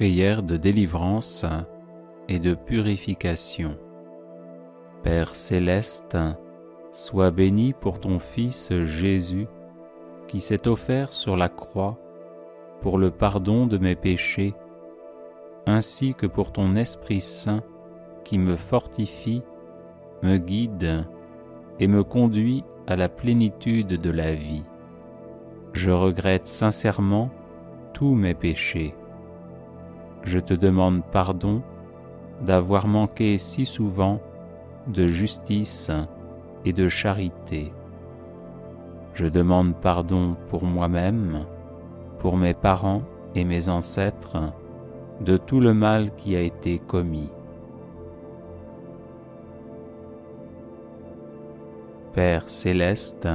Prière de délivrance et de purification. Père céleste, sois béni pour ton Fils Jésus, qui s'est offert sur la croix pour le pardon de mes péchés, ainsi que pour ton Esprit Saint qui me fortifie, me guide et me conduit à la plénitude de la vie. Je regrette sincèrement tous mes péchés. Je te demande pardon d'avoir manqué si souvent de justice et de charité. Je demande pardon pour moi-même, pour mes parents et mes ancêtres, de tout le mal qui a été commis. Père céleste,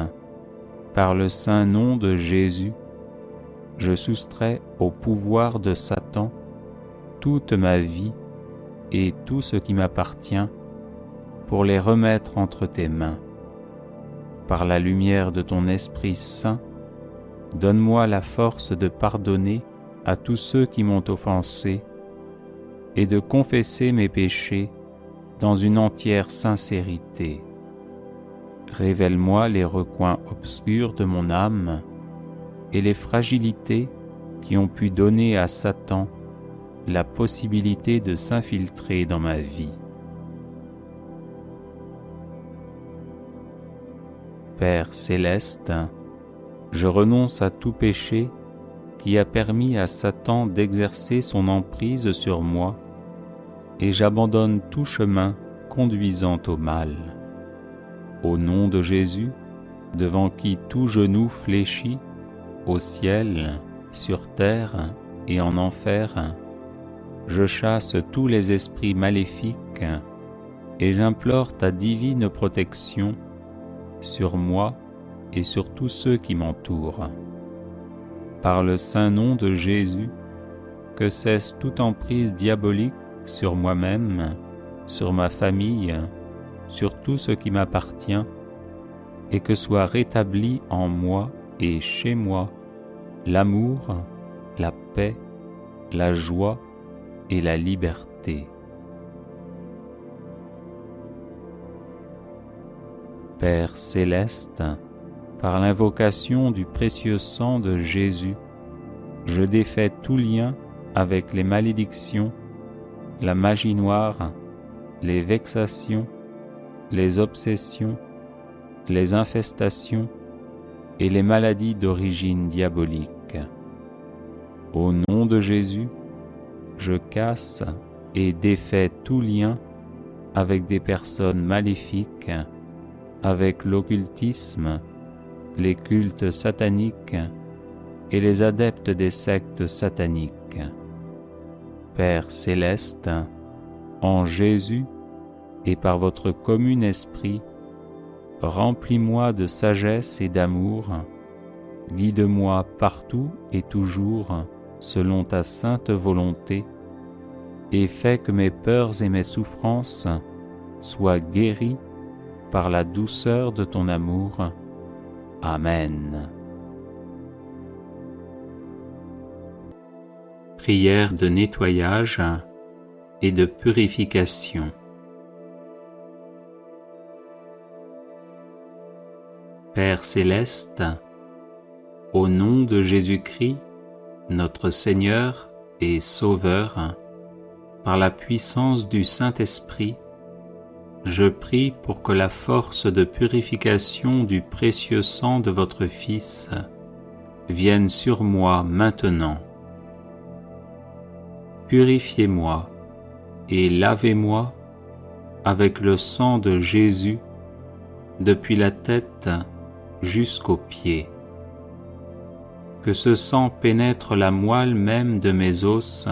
par le saint nom de Jésus, je soustrais au pouvoir de Satan toute ma vie et tout ce qui m'appartient pour les remettre entre tes mains. Par la lumière de ton Esprit Saint, donne-moi la force de pardonner à tous ceux qui m'ont offensé et de confesser mes péchés dans une entière sincérité. Révèle-moi les recoins obscurs de mon âme et les fragilités qui ont pu donner à Satan la possibilité de s'infiltrer dans ma vie. Père céleste, je renonce à tout péché qui a permis à Satan d'exercer son emprise sur moi et j'abandonne tout chemin conduisant au mal. Au nom de Jésus, devant qui tout genou fléchit, au ciel, sur terre et en enfer, je chasse tous les esprits maléfiques et j'implore ta divine protection sur moi et sur tous ceux qui m'entourent. Par le saint nom de Jésus, que cesse toute emprise diabolique sur moi-même, sur ma famille, sur tout ce qui m'appartient, et que soit rétabli en moi et chez moi l'amour, la paix, la joie et la liberté. Père céleste, par l'invocation du précieux sang de Jésus, je défais tout lien avec les malédictions, la magie noire, les vexations, les obsessions, les infestations et les maladies d'origine diabolique. Au nom de Jésus, je casse et défais tout lien avec des personnes maléfiques, avec l'occultisme, les cultes sataniques et les adeptes des sectes sataniques. Père céleste, en Jésus et par votre commun esprit, remplis-moi de sagesse et d'amour, guide-moi partout et toujours selon ta sainte volonté, et fais que mes peurs et mes souffrances soient guéries par la douceur de ton amour. Amen. Prière de nettoyage et de purification. Père céleste, au nom de Jésus-Christ, notre Seigneur et Sauveur, par la puissance du Saint-Esprit, je prie pour que la force de purification du précieux sang de votre Fils vienne sur moi maintenant. Purifiez-moi et lavez-moi avec le sang de Jésus depuis la tête jusqu'aux pieds. Que ce sang pénètre la moelle même de mes os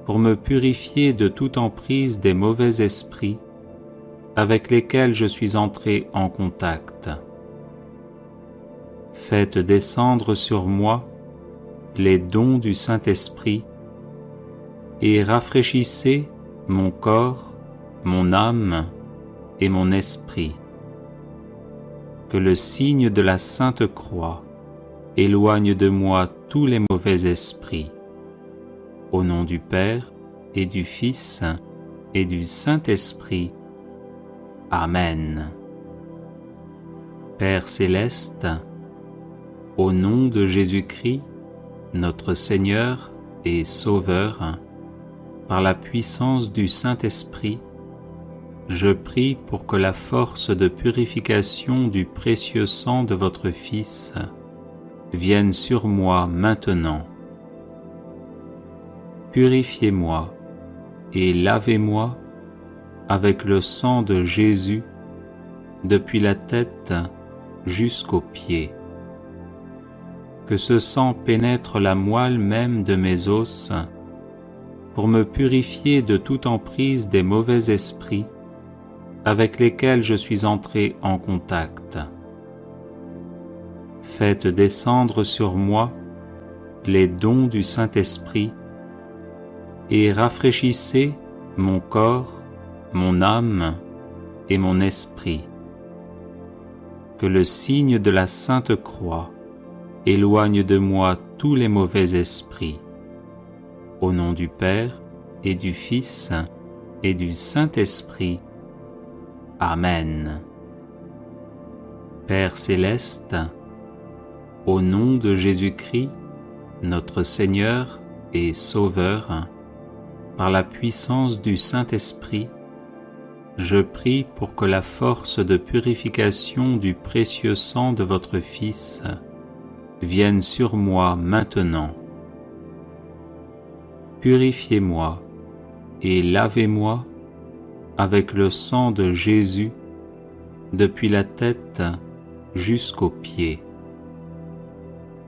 pour me purifier de toute emprise des mauvais esprits avec lesquels je suis entré en contact. Faites descendre sur moi les dons du Saint-Esprit et rafraîchissez mon corps, mon âme et mon esprit. Que le signe de la Sainte Croix éloigne de moi tous les mauvais esprits. Au nom du Père, et du Fils, et du Saint-Esprit. Amen. Père céleste, au nom de Jésus-Christ, notre Seigneur et Sauveur, par la puissance du Saint-Esprit, je prie pour que la force de purification du précieux sang de votre Fils vienne sur moi maintenant. Purifiez-moi et lavez-moi avec le sang de Jésus depuis la tête jusqu'aux pieds. Que ce sang pénètre la moelle même de mes os pour me purifier de toute emprise des mauvais esprits avec lesquels je suis entré en contact. Faites descendre sur moi les dons du Saint-Esprit et rafraîchissez mon corps, mon âme et mon esprit. Que le signe de la Sainte Croix éloigne de moi tous les mauvais esprits. Au nom du Père et du Fils et du Saint-Esprit. Amen. Père céleste, au nom de Jésus-Christ, notre Seigneur et Sauveur, par la puissance du Saint-Esprit, je prie pour que la force de purification du précieux sang de votre Fils vienne sur moi maintenant. Purifiez-moi et lavez-moi avec le sang de Jésus depuis la tête jusqu'aux pieds.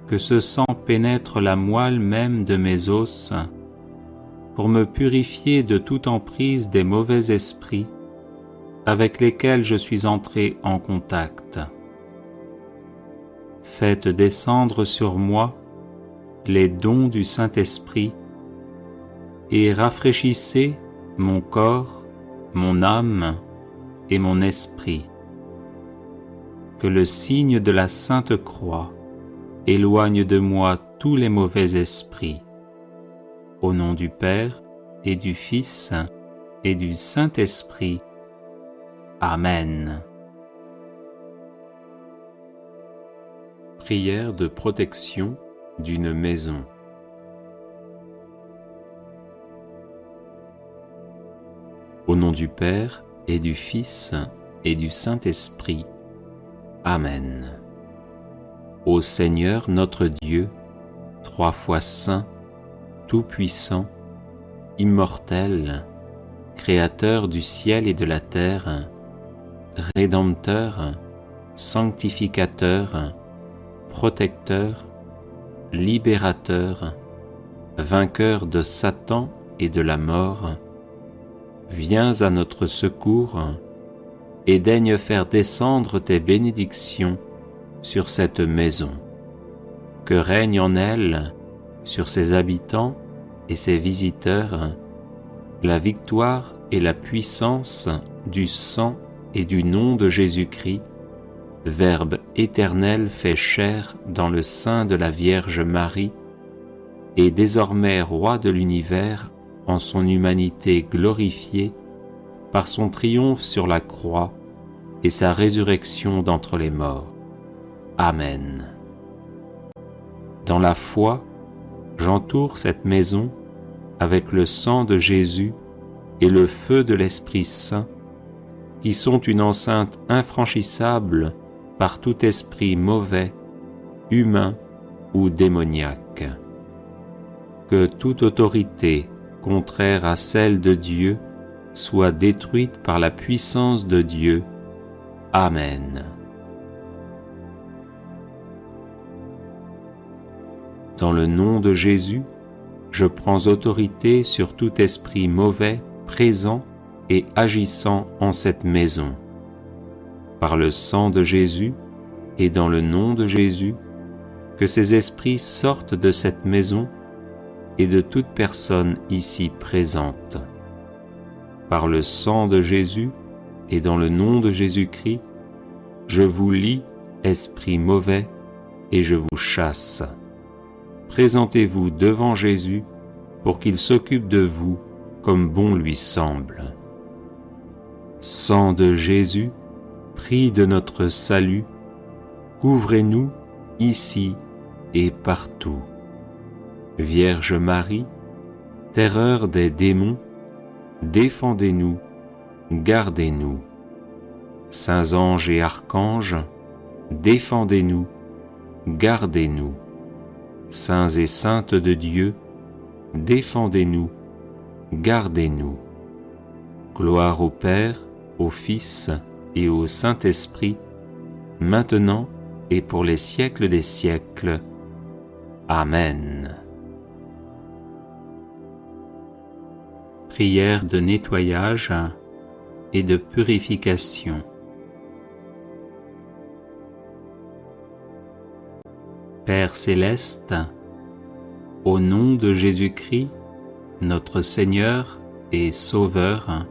Que ce sang pénètre la moelle même de mes os pour me purifier de toute emprise des mauvais esprits avec lesquels je suis entré en contact. Faites descendre sur moi les dons du Saint-Esprit et rafraîchissez mon corps, mon âme et mon esprit. Que le signe de la Sainte Croix éloigne de moi tous les mauvais esprits. Au nom du Père et du Fils et du Saint-Esprit. Amen. Prière de protection d'une maison. Au nom du Père et du Fils et du Saint-Esprit. Amen. Ô Seigneur notre Dieu, trois fois saint, tout-puissant, immortel, Créateur du ciel et de la terre, Rédempteur, Sanctificateur, Protecteur, Libérateur, Vainqueur de Satan et de la mort, viens à notre secours et daigne faire descendre tes bénédictions sur cette maison. Que règne en elle, sur ses habitants et ses visiteurs, la victoire et la puissance du sang et du nom de Jésus-Christ, Verbe éternel fait chair dans le sein de la Vierge Marie, et désormais Roi de l'univers en son humanité glorifiée, par son triomphe sur la croix et sa résurrection d'entre les morts. Amen. Dans la foi, j'entoure cette maison avec le sang de Jésus et le feu de l'Esprit Saint, qui sont une enceinte infranchissable par tout esprit mauvais, humain ou démoniaque. Que toute autorité contraire à celle de Dieu soit détruite par la puissance de Dieu. Amen. Dans le nom de Jésus, je prends autorité sur tout esprit mauvais présent et agissant en cette maison. Par le sang de Jésus et dans le nom de Jésus, que ces esprits sortent de cette maison et de toute personne ici présente. Par le sang de Jésus et dans le nom de Jésus-Christ, je vous lie, esprits mauvais, et je vous chasse. Présentez-vous devant Jésus pour qu'il s'occupe de vous comme bon lui semble. Sang de Jésus, prix de notre salut, couvrez-nous ici et partout. Vierge Marie, terreur des démons, défendez-nous, gardez-nous. Saints anges et archanges, défendez-nous, gardez-nous. Saints et saintes de Dieu, défendez-nous, gardez-nous. Gloire au Père, au Fils et au Saint-Esprit, maintenant et pour les siècles des siècles. Amen. Prière de nettoyage et de purification. Père céleste, au nom de Jésus-Christ, notre Seigneur et Sauveur,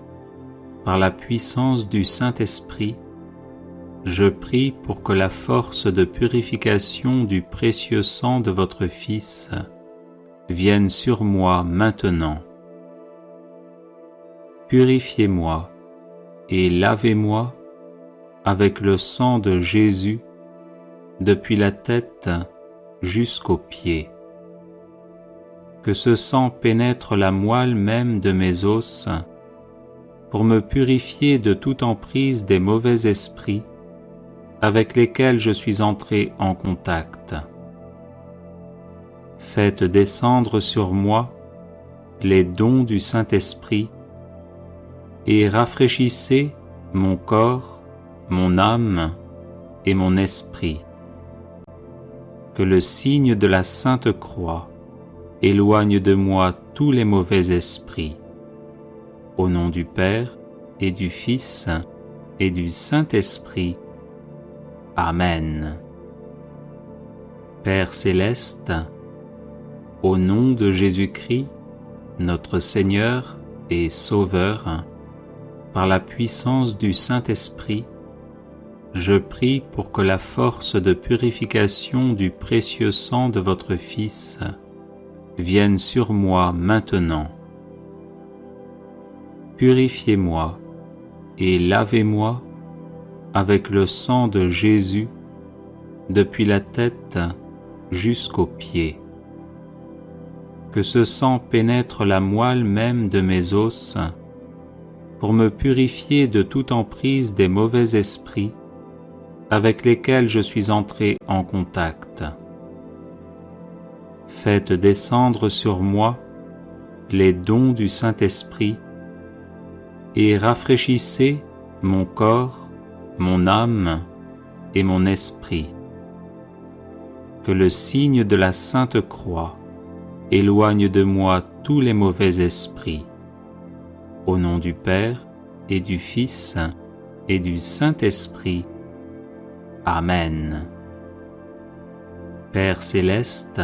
par la puissance du Saint-Esprit, je prie pour que la force de purification du précieux sang de votre Fils vienne sur moi maintenant. Purifiez-moi et lavez-moi avec le sang de Jésus depuis la tête jusqu'aux pieds. Que ce sang pénètre la moelle même de mes os pour me purifier de toute emprise des mauvais esprits avec lesquels je suis entré en contact. Faites descendre sur moi les dons du Saint-Esprit et rafraîchissez mon corps, mon âme et mon esprit. Que le signe de la Sainte Croix éloigne de moi tous les mauvais esprits. Au nom du Père et du Fils et du Saint-Esprit. Amen. Père céleste, au nom de Jésus-Christ, notre Seigneur et Sauveur, par la puissance du Saint-Esprit, je prie pour que la force de purification du précieux sang de votre Fils vienne sur moi maintenant. Purifiez-moi et lavez-moi avec le sang de Jésus depuis la tête jusqu'aux pieds. Que ce sang pénètre la moelle même de mes os pour me purifier de toute emprise des mauvais esprits avec lesquels je suis entré en contact. Faites descendre sur moi les dons du Saint-Esprit et rafraîchissez mon corps, mon âme et mon esprit. Que le signe de la Sainte Croix éloigne de moi tous les mauvais esprits. Au nom du Père et du Fils et du Saint-Esprit. Amen. Père céleste,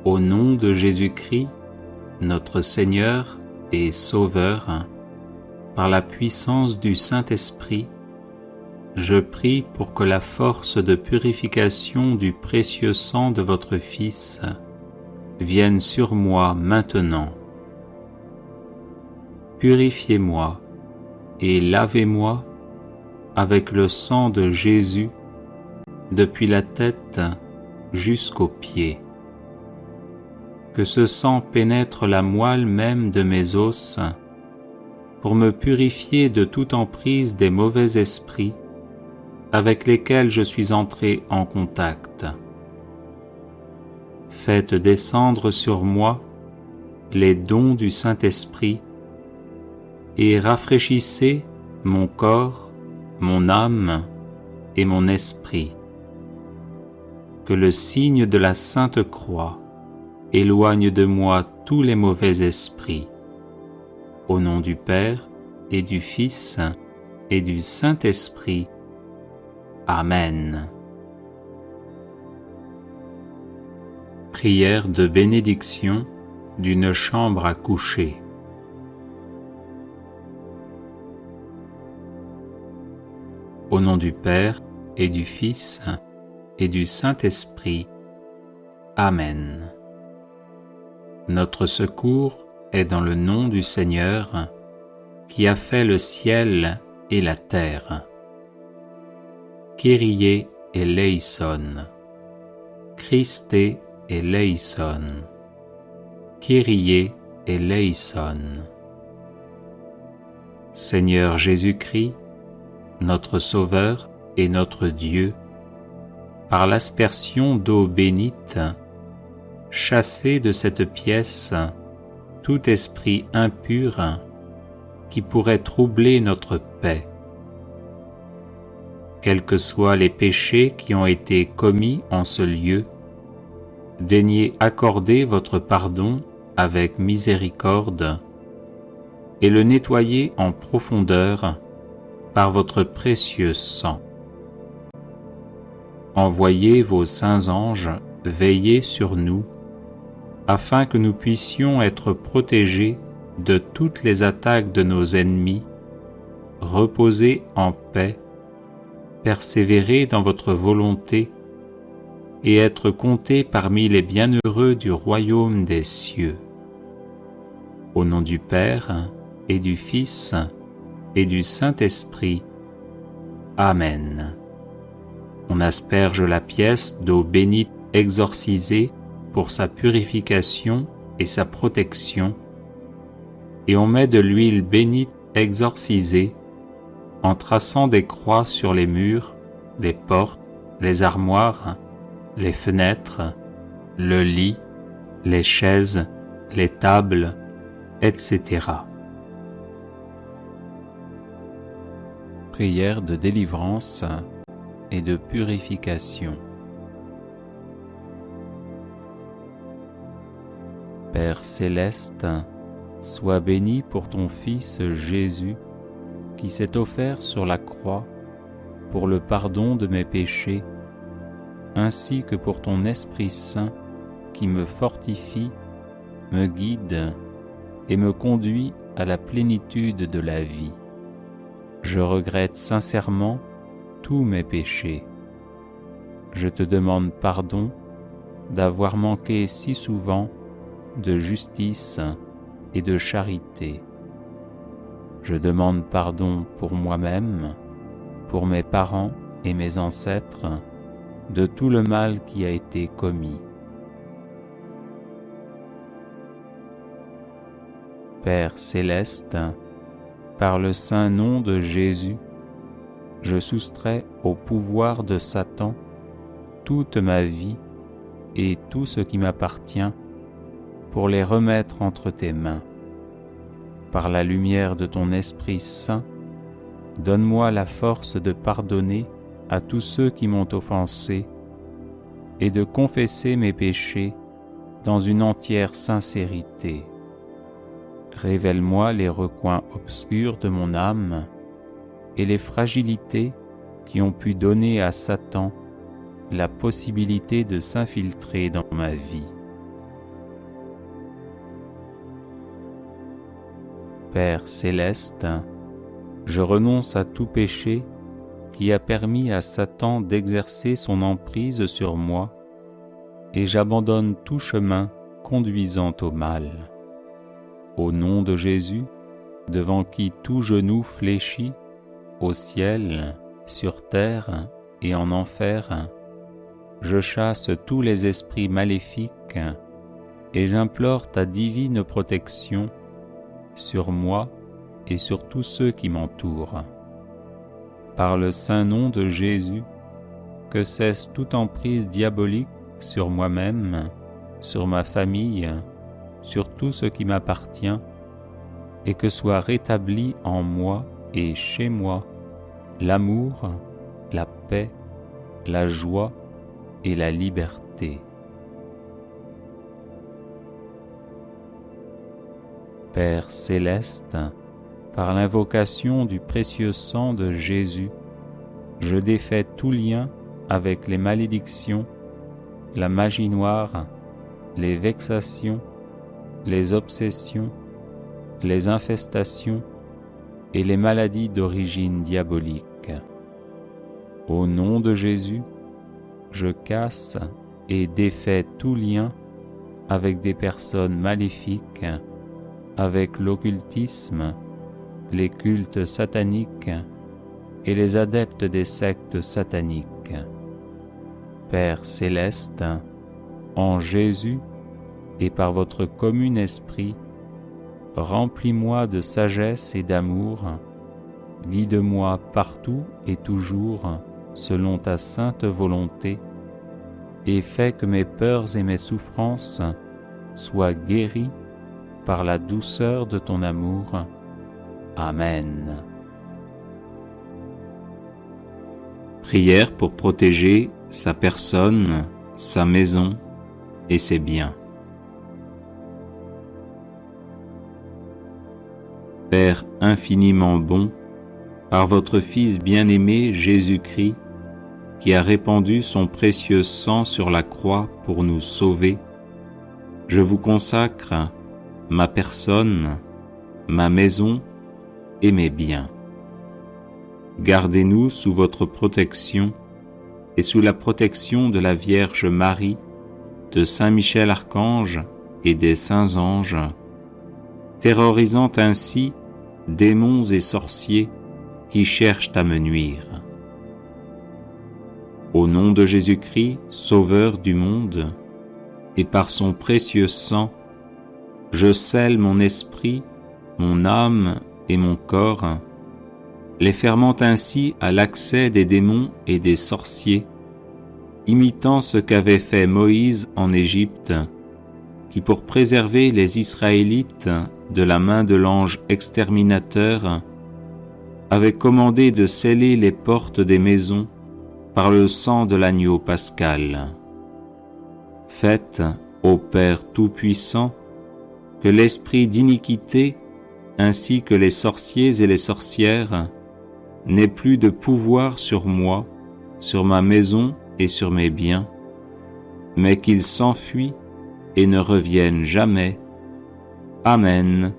au nom de Jésus-Christ, notre Seigneur et Sauveur, par la puissance du Saint-Esprit, je prie pour que la force de purification du précieux sang de votre Fils vienne sur moi maintenant. Purifiez-moi et lavez-moi avec le sang de Jésus depuis la tête jusqu'aux pieds. Que ce sang pénètre la moelle même de mes os pour me purifier de toute emprise des mauvais esprits avec lesquels je suis entré en contact. Faites descendre sur moi les dons du Saint-Esprit et rafraîchissez mon corps, mon âme et mon esprit. Que le signe de la Sainte Croix éloigne de moi tous les mauvais esprits. Au nom du Père et du Fils et du Saint-Esprit. Amen. Prière de bénédiction d'une chambre à coucher. Au nom du Père et du Fils et du Saint-Esprit. Amen. Notre secours est dans le nom du Seigneur, qui a fait le ciel et la terre. Kyrie eleison, Christe eleison, Kyrie eleison. Seigneur Jésus-Christ, notre Sauveur et notre Dieu, par l'aspersion d'eau bénite, chassez de cette pièce tout esprit impur qui pourrait troubler notre paix. Quels que soient les péchés qui ont été commis en ce lieu, daignez accorder votre pardon avec miséricorde et le nettoyer en profondeur par votre précieux sang. Envoyez vos saints anges veiller sur nous, afin que nous puissions être protégés de toutes les attaques de nos ennemis, reposer en paix, persévérer dans votre volonté et être comptés parmi les bienheureux du royaume des cieux. Au nom du Père et du Fils et du Saint-Esprit. Amen. On asperge la pièce d'eau bénite exorcisée pour sa purification et sa protection, et on met de l'huile bénite exorcisée en traçant des croix sur les murs, les portes, les armoires, les fenêtres, le lit, les chaises, les tables, etc. Prière de délivrance et de purification. Père céleste, sois béni pour ton Fils Jésus, qui s'est offert sur la croix pour le pardon de mes péchés, ainsi que pour ton Esprit Saint qui me fortifie, me guide et me conduit à la plénitude de la vie. Je regrette sincèrement tous mes péchés. Je te demande pardon d'avoir manqué si souvent de justice et de charité. Je demande pardon pour moi-même, pour mes parents et mes ancêtres, de tout le mal qui a été commis. Père céleste, par le saint nom de Jésus, je soustrais au pouvoir de Satan toute ma vie et tout ce qui m'appartient pour les remettre entre tes mains. Par la lumière de ton Esprit Saint, donne-moi la force de pardonner à tous ceux qui m'ont offensé et de confesser mes péchés dans une entière sincérité. Révèle-moi les recoins obscurs de mon âme et les fragilités qui ont pu donner à Satan la possibilité de s'infiltrer dans ma vie. Père céleste, je renonce à tout péché qui a permis à Satan d'exercer son emprise sur moi et j'abandonne tout chemin conduisant au mal. Au nom de Jésus, devant qui tout genou fléchit, au ciel, sur terre et en enfer, je chasse tous les esprits maléfiques et j'implore ta divine protection sur moi et sur tous ceux qui m'entourent. Par le saint nom de Jésus, que cesse toute emprise diabolique sur moi-même, sur ma famille, sur tout ce qui m'appartient, et que soit rétabli en moi et chez moi l'amour, la paix, la joie et la liberté. Père céleste, par l'invocation du précieux sang de Jésus, je défais tout lien avec les malédictions, la magie noire, les vexations, les obsessions, les infestations et les maladies d'origine diabolique. Au nom de Jésus, je casse et défais tout lien avec des personnes maléfiques, avec l'occultisme, les cultes sataniques et les adeptes des sectes sataniques. Père céleste, en Jésus et par votre commun esprit, remplis-moi de sagesse et d'amour, guide-moi partout et toujours selon ta sainte volonté, et fais que mes peurs et mes souffrances soient guéries par la douceur de ton amour. Amen. Prière pour protéger sa personne, sa maison et ses biens. Père infiniment bon, par votre Fils bien-aimé Jésus-Christ, qui a répandu son précieux sang sur la croix pour nous sauver, je vous consacre ma personne, ma maison et mes biens. Gardez-nous sous votre protection et sous la protection de la Vierge Marie, de Saint Michel Archange et des saints anges, terrorisant ainsi démons et sorciers qui cherchent à me nuire. Au nom de Jésus-Christ, Sauveur du monde, et par son précieux sang, je scelle mon esprit, mon âme et mon corps, les fermant ainsi à l'accès des démons et des sorciers, imitant ce qu'avait fait Moïse en Égypte, qui pour préserver les Israélites de la main de l'ange exterminateur, avait commandé de sceller les portes des maisons par le sang de l'agneau pascal. Faites, ô Père Tout-Puissant, que l'esprit d'iniquité, ainsi que les sorciers et les sorcières, n'ait plus de pouvoir sur moi, sur ma maison et sur mes biens, mais qu'il s'enfuit et ne revienne jamais. Amen.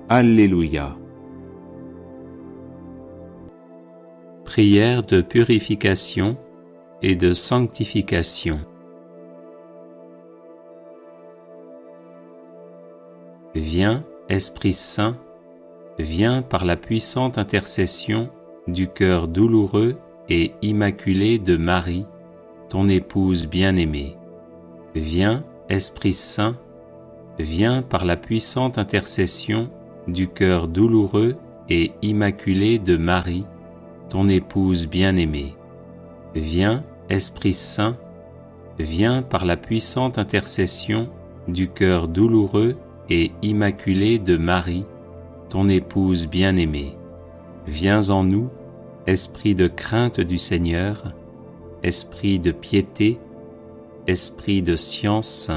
Alléluia. Prière de purification et de sanctification. Viens, Esprit Saint, viens par la puissante intercession du cœur douloureux et immaculé de Marie, ton épouse bien-aimée. Viens, Esprit Saint, viens par la puissante intercession du cœur douloureux et immaculé de Marie, ton épouse bien-aimée. Viens, Esprit Saint, viens par la puissante intercession du cœur douloureux et immaculé de Marie, ton épouse bien-aimée. Viens en nous, esprit de crainte du Seigneur, esprit de piété, esprit de science,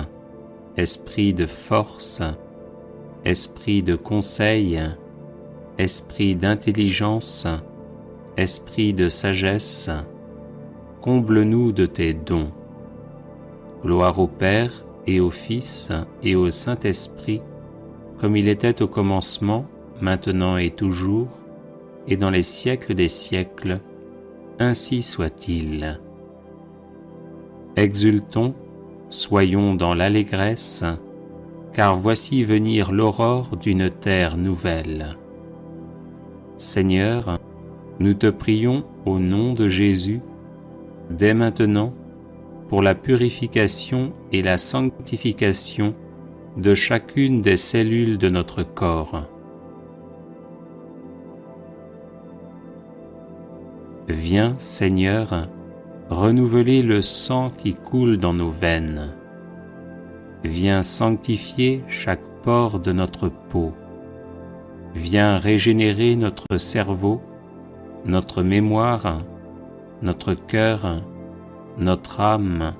esprit de force, esprit de conseil, esprit d'intelligence, esprit de sagesse, comble-nous de tes dons. Gloire au Père et au Fils et au Saint-Esprit, comme il était au commencement, maintenant et toujours, et dans les siècles des siècles, ainsi soit-il. Exultons, soyons dans l'allégresse, car voici venir l'aurore d'une terre nouvelle. Seigneur, nous te prions au nom de Jésus, dès maintenant, pour la purification et la sanctification de chacune des cellules de notre corps. Viens, Seigneur, renouveler le sang qui coule dans nos veines. Viens sanctifier chaque pore de notre peau. Viens régénérer notre cerveau, notre mémoire, notre cœur, notre âme,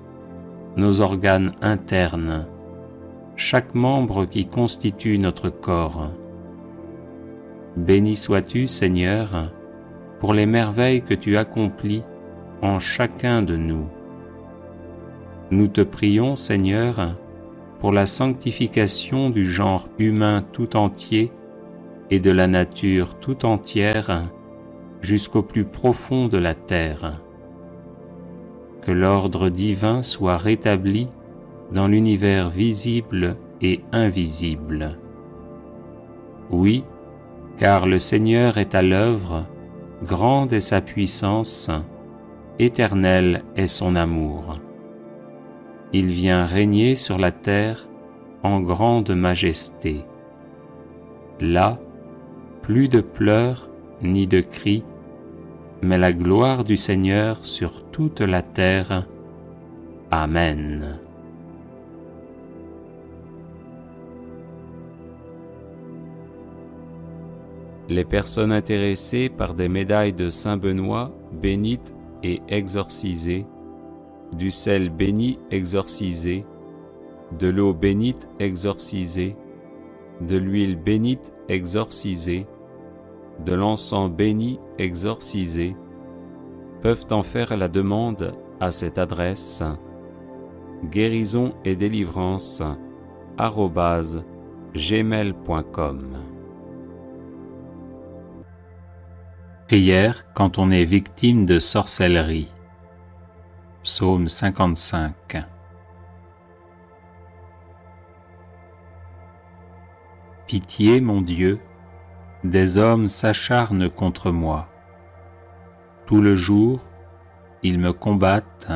nos organes internes, chaque membre qui constitue notre corps. Béni sois-tu, Seigneur, pour les merveilles que tu accomplis en chacun de nous. Nous te prions, Seigneur, pour la sanctification du genre humain tout entier et de la nature tout entière jusqu'au plus profond de la terre. Que l'ordre divin soit rétabli dans l'univers visible et invisible. Oui, car le Seigneur est à l'œuvre, grande est sa puissance, éternel est son amour. Il vient régner sur la terre en grande majesté. Là, plus de pleurs ni de cris, mais la gloire du Seigneur sur toute la terre. Amen. Les personnes intéressées par des médailles de Saint Benoît bénites et exorcisées, du sel béni exorcisé, de l'eau bénite exorcisée, de l'huile bénite exorcisée, de l'encens béni exorcisé, peuvent en faire la demande à cette adresse guérison et délivrance @gmail.com. Prière quand on est victime de sorcellerie. Psaume 55. Pitié, mon Dieu, des hommes s'acharnent contre moi. Tout le jour, ils me combattent,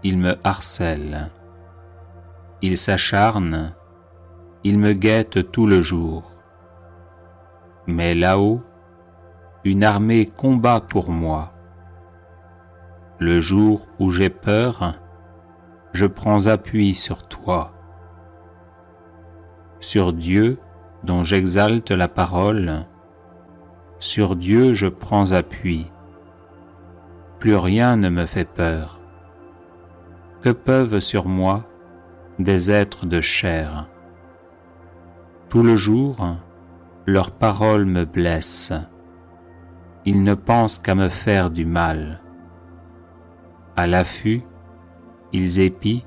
ils me harcèlent. Ils s'acharnent, ils me guettent tout le jour. Mais là-haut, une armée combat pour moi. Le jour où j'ai peur, je prends appui sur toi. Sur Dieu, dont j'exalte la parole, sur Dieu je prends appui. Plus rien ne me fait peur. Que peuvent sur moi des êtres de chair? Tout le jour, leurs paroles me blessent. Ils ne pensent qu'à me faire du mal. À l'affût, ils épient,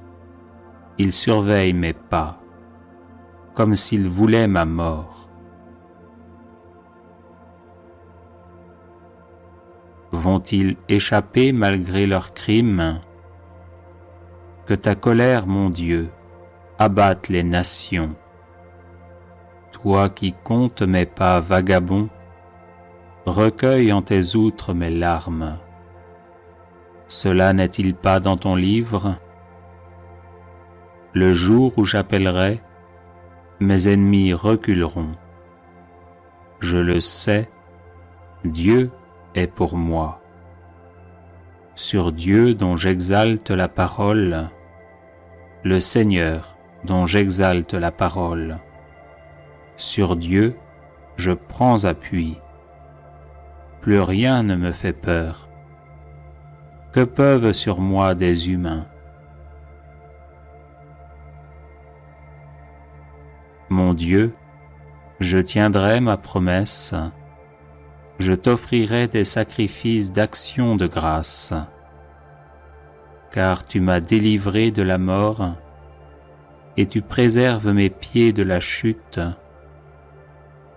ils surveillent mes pas, comme s'ils voulaient ma mort. Vont-ils échapper malgré leurs crimes? Que ta colère, mon Dieu, abatte les nations. Toi qui comptes mes pas vagabonds, recueille en tes outres mes larmes. Cela n'est-il pas dans ton livre? Le jour où j'appellerai, mes ennemis reculeront. Je le sais, Dieu est pour moi. Sur Dieu dont j'exalte la parole, le Seigneur dont j'exalte la parole, sur Dieu je prends appui. Plus rien ne me fait peur. Que peuvent sur moi des humains? Mon Dieu, je tiendrai ma promesse, je t'offrirai des sacrifices d'action de grâce, car tu m'as délivré de la mort et tu préserves mes pieds de la chute,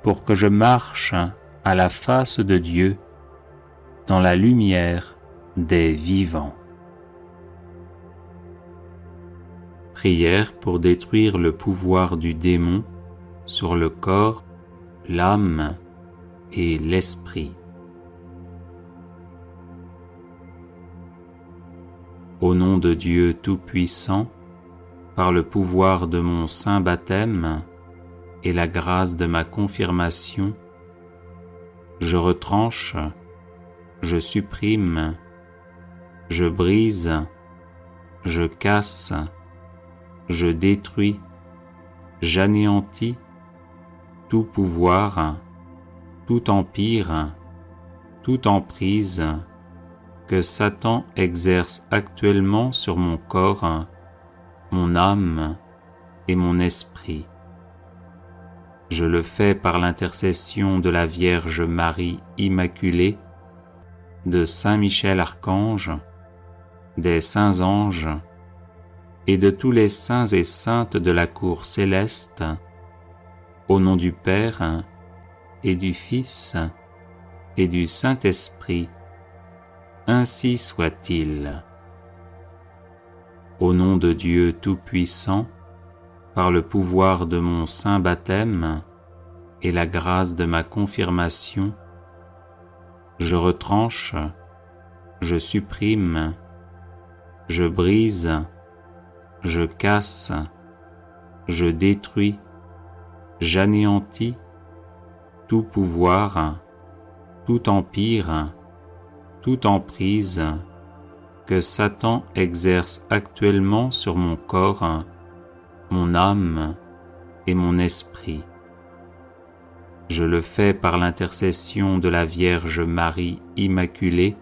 pour que je marche à la face de Dieu dans la lumière des vivants. Prière pour détruire le pouvoir du démon sur le corps, l'âme et l'esprit. Au nom de Dieu Tout-Puissant, par le pouvoir de mon saint baptême et la grâce de ma confirmation, je retranche, je supprime, je brise, je casse, je détruis, j'anéantis tout pouvoir, tout empire, toute emprise que Satan exerce actuellement sur mon corps, mon âme et mon esprit. Je le fais par l'intercession de la Vierge Marie Immaculée, de Saint Michel Archange, des saints anges et de tous les saints et saintes de la cour céleste, au nom du Père et du Fils et du Saint-Esprit, ainsi soit-il. Au nom de Dieu Tout-Puissant, par le pouvoir de mon saint baptême et la grâce de ma confirmation, je retranche, je supprime, je brise, je casse, je détruis, j'anéantis tout pouvoir, tout empire, toute emprise que Satan exerce actuellement sur mon corps, mon âme et mon esprit. Je le fais par l'intercession de la Vierge Marie Immaculée,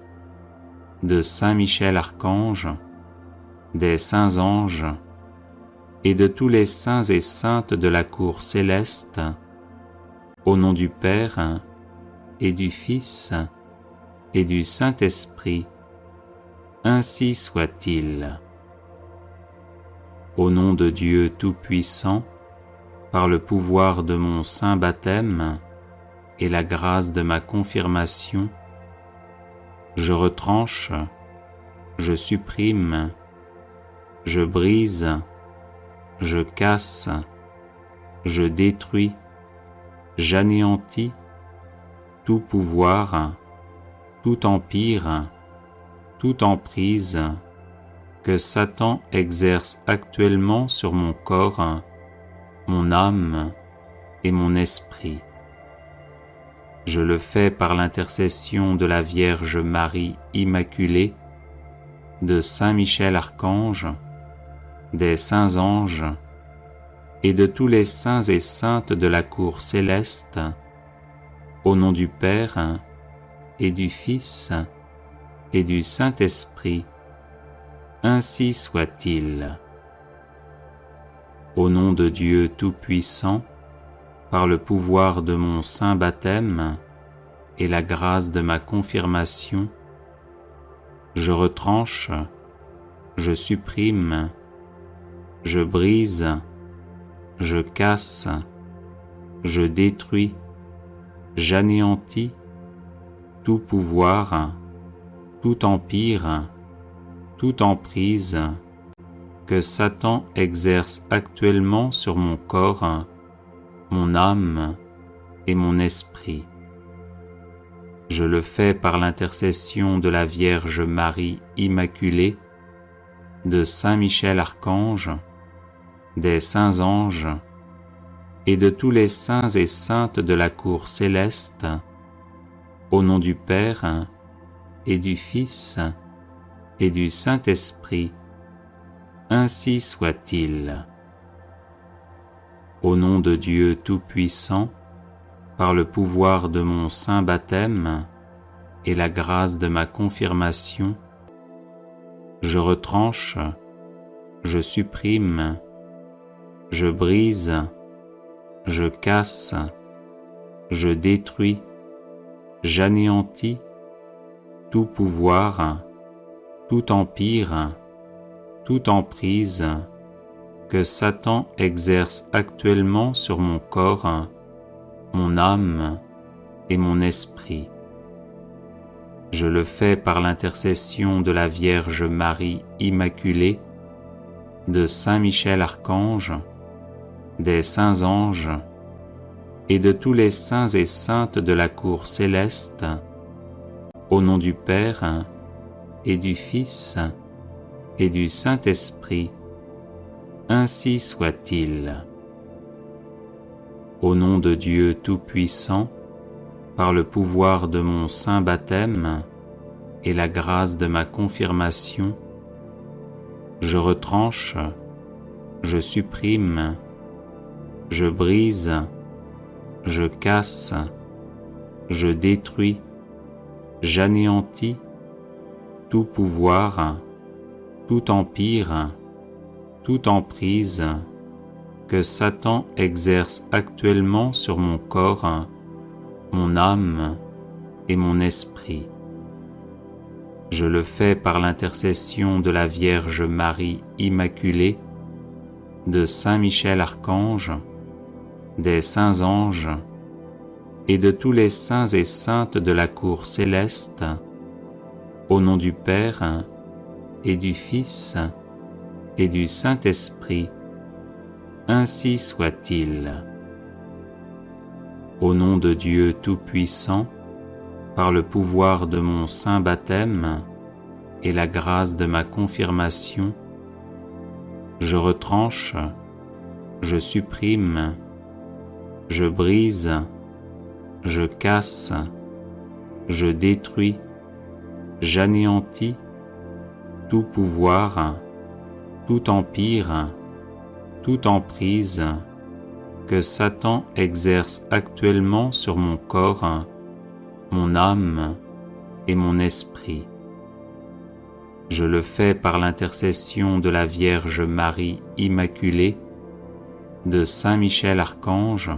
de Saint Michel Archange, des saints anges et de tous les saints et saintes de la cour céleste, au nom du Père et du Fils et du Saint-Esprit, ainsi soit-il. Au nom de Dieu Tout-Puissant, par le pouvoir de mon saint baptême et la grâce de ma confirmation, je retranche, je supprime, je brise, je casse, je détruis, j'anéantis tout pouvoir, tout empire, toute emprise que Satan exerce actuellement sur mon corps, mon âme et mon esprit. Je le fais par l'intercession de la Vierge Marie Immaculée, de Saint Michel Archange, des saints anges et de tous les saints et saintes de la cour céleste, au nom du Père et du Fils et du Saint-Esprit, ainsi soit-il. Au nom de Dieu Tout-Puissant, par le pouvoir de mon saint baptême et la grâce de ma confirmation, je retranche, je supprime, je brise, je casse, je détruis, j'anéantis tout pouvoir, tout empire, toute emprise que Satan exerce actuellement sur mon corps, mon âme et mon esprit. Je le fais par l'intercession de la Vierge Marie Immaculée, de Saint Michel Archange, des saints anges et de tous les saints et saintes de la cour céleste, au nom du Père et du Fils et du Saint-Esprit, ainsi soit-il. Au nom de Dieu Tout-Puissant, par le pouvoir de mon saint baptême et la grâce de ma confirmation, je retranche, je supprime, je brise, je casse, je détruis, j'anéantis tout pouvoir, tout empire, toute emprise que Satan exerce actuellement sur mon corps, mon âme et mon esprit. Je le fais par l'intercession de la Vierge Marie Immaculée, de Saint Michel Archange, des saints anges et de tous les saints et saintes de la cour céleste, au nom du Père et du Fils et du Saint-Esprit, ainsi soit-il. Au nom de Dieu Tout-Puissant, par le pouvoir de mon saint baptême et la grâce de ma confirmation, je retranche, je supprime, je brise, je casse, je détruis, j'anéantis tout pouvoir, tout empire, toute emprise que Satan exerce actuellement sur mon corps, mon âme et mon esprit. Je le fais par l'intercession de la Vierge Marie Immaculée, de Saint Michel Archange, des saints anges et de tous les saints et saintes de la cour céleste, au nom du Père et du Fils et du Saint-Esprit. Ainsi soit-il. Au nom de Dieu Tout-Puissant, par le pouvoir de mon saint baptême et la grâce de ma confirmation, je retranche, je supprime, je brise, je casse, je détruis, j'anéantis tout pouvoir, tout empire, toute emprise que Satan exerce actuellement sur mon corps, mon âme et mon esprit. Je le fais par l'intercession de la Vierge Marie Immaculée, de Saint Michel Archange,